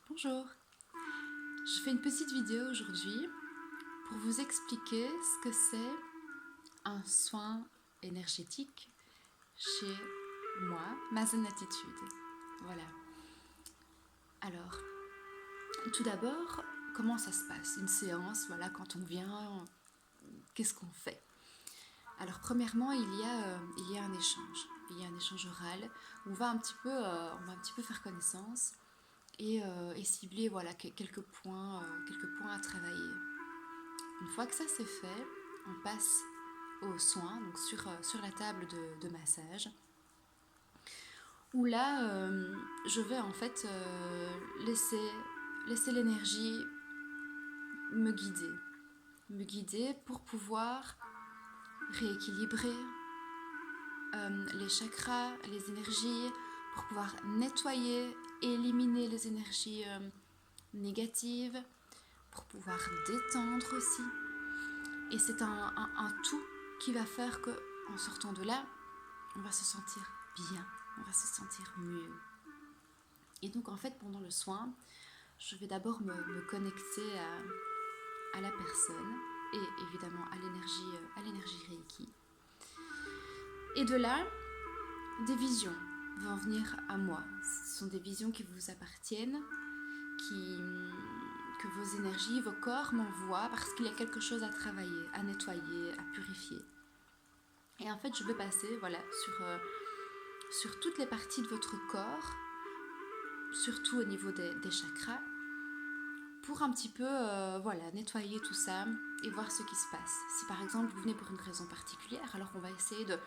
Bonjour, je fais une petite vidéo aujourd'hui pour vous expliquer ce que c'est un soin énergétique chez moi, ma zen attitude. Voilà. Alors, tout d'abord, comment ça se passe? Une séance, voilà, quand on vient, qu'est-ce qu'on fait? Alors, premièrement, il y a un échange. Il y a un échange oral où on va un petit peu faire connaissance et cibler voilà, quelques points à travailler. Une fois que ça c'est fait, on passe aux soins, donc sur la table de massage, où là, je vais en fait laisser l'énergie me guider. Me guider pour pouvoir rééquilibrer les chakras, les énergies, pour pouvoir nettoyer, éliminer les énergies négatives, pour pouvoir détendre aussi. Et c'est un tout qui va faire que, en sortant de là, on va se sentir bien, on va se sentir mieux. Et donc en fait, pendant le soin, je vais d'abord me connecter à la personne et évidemment à l'énergie Reiki. Et de là, des visions vont venir à moi. Ce sont des visions qui vous appartiennent, que vos énergies, vos corps m'envoient parce qu'il y a quelque chose à travailler, à nettoyer, à purifier. Et en fait, je veux passer voilà, sur toutes les parties de votre corps, surtout au niveau des chakras, pour un petit peu voilà, nettoyer tout ça et voir ce qui se passe. Si par exemple vous venez pour une raison particulière, alors on va essayer de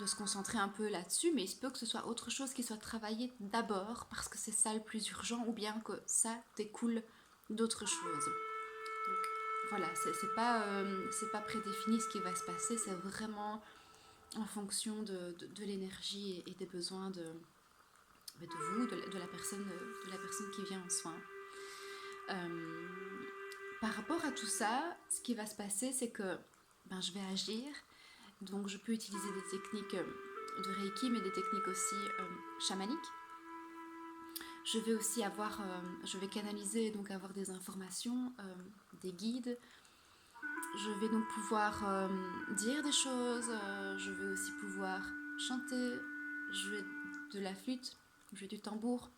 se concentrer un peu là-dessus, mais il se peut que ce soit autre chose qui soit travaillé d'abord parce que c'est ça le plus urgent ou bien que ça découle d'autres choses. Donc voilà, c'est pas prédéfini ce qui va se passer, c'est vraiment en fonction de l'énergie et des besoins de vous, de la personne qui vient en soins. Euh, Par rapport à tout ça, ce qui va se passer, c'est que je vais agir. Donc je peux utiliser des techniques de Reiki, mais des techniques aussi chamaniques. Je vais canaliser, donc avoir des informations, des guides. Je vais donc pouvoir dire des choses. Je vais aussi pouvoir chanter, jouer de la flûte, jouer du tambour.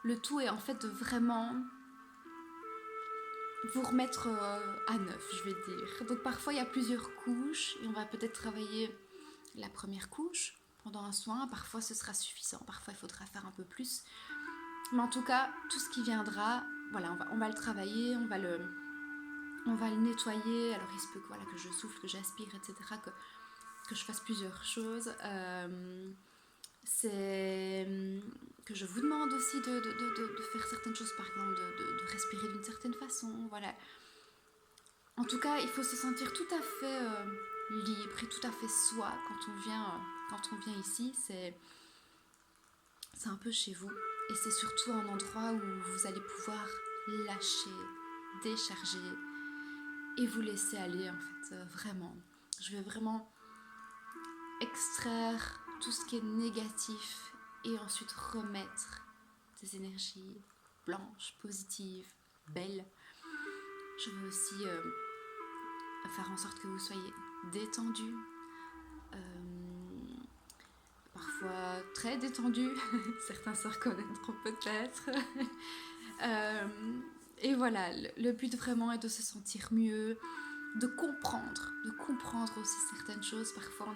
Le tout est en fait de vraiment vous remettre à neuf, je vais dire. Donc parfois il y a plusieurs couches et on va peut-être travailler la première couche pendant un soin. Parfois ce sera suffisant, parfois il faudra faire un peu plus. Mais en tout cas, tout ce qui viendra, voilà, on va le travailler, on va le nettoyer. Alors il se peut que, voilà, que je souffle, que j'aspire, etc., que je fasse plusieurs choses. C'est que je vous demande aussi de faire certaines choses, par exemple de respirer d'une certaine façon. Voilà. En tout cas, il faut se sentir tout à fait libre et tout à fait soi quand on vient ici. C'est un peu chez vous. Et c'est surtout un endroit où vous allez pouvoir lâcher, décharger et vous laisser aller en fait, vraiment. Je vais vraiment extraire tout ce qui est négatif et ensuite remettre des énergies blanches, positives, belles. Je veux aussi faire en sorte que vous soyez détendu, parfois très détendu, certains se reconnaîtront peut-être. Euh, et voilà, le but vraiment est de se sentir mieux, de comprendre aussi certaines choses. Parfois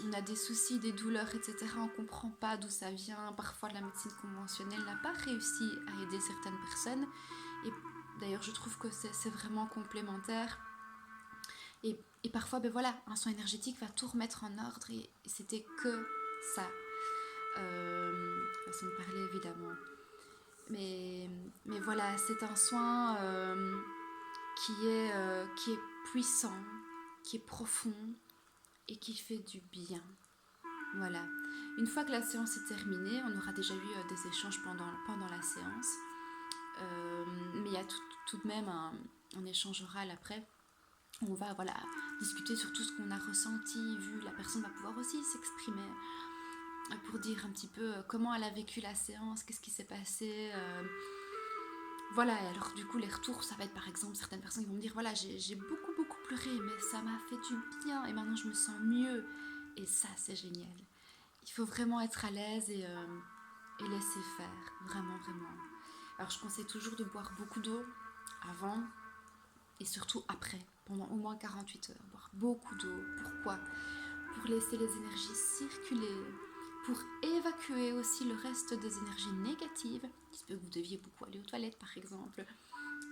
on a des soucis, des douleurs, etc. On ne comprend pas d'où ça vient. Parfois la médecine conventionnelle n'a pas réussi à aider certaines personnes. Et d'ailleurs je trouve que c'est vraiment complémentaire. Et parfois, voilà, un soin énergétique va tout remettre en ordre et c'était que ça. Façon de parler évidemment. Mais, mais voilà, c'est un soin qui est puissant, qui est profond et qui fait du bien. Voilà. Une fois que la séance est terminée, on aura déjà eu des échanges pendant la séance. Mais il y a tout de même un échange oral après. On va voilà, discuter sur tout ce qu'on a ressenti, vu. La personne va pouvoir aussi s'exprimer. pour dire un petit peu comment elle a vécu la séance, qu'est-ce qui s'est passé. Voilà, et alors du coup les retours, ça va être par exemple certaines personnes qui vont me dire voilà, j'ai beaucoup beaucoup pleuré, mais ça m'a fait du bien et maintenant je me sens mieux. Et ça, c'est génial. Il faut vraiment être à l'aise et laisser faire, vraiment, vraiment. Alors je conseille toujours de boire beaucoup d'eau avant et surtout après, pendant au moins 48 heures. Boire beaucoup d'eau. Pourquoi? Pour laisser les énergies circuler, pour évacuer aussi le reste des énergies négatives. Il se peut que vous deviez beaucoup aller aux toilettes par exemple.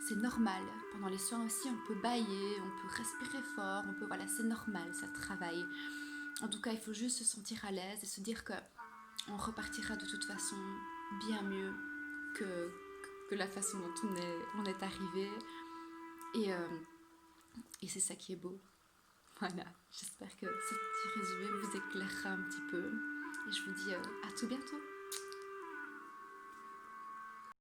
C'est normal. Pendant les soins aussi, on peut bâiller, on peut respirer fort, on peut, voilà, c'est normal, ça travaille. En tout cas, il faut juste se sentir à l'aise et se dire que on repartira de toute façon bien mieux que, que la façon dont on est arrivé. Et, euh, et c'est ça qui est beau. Voilà, j'espère que ce petit résumé vous éclairera un petit peu. Et je vous dis à tout bientôt.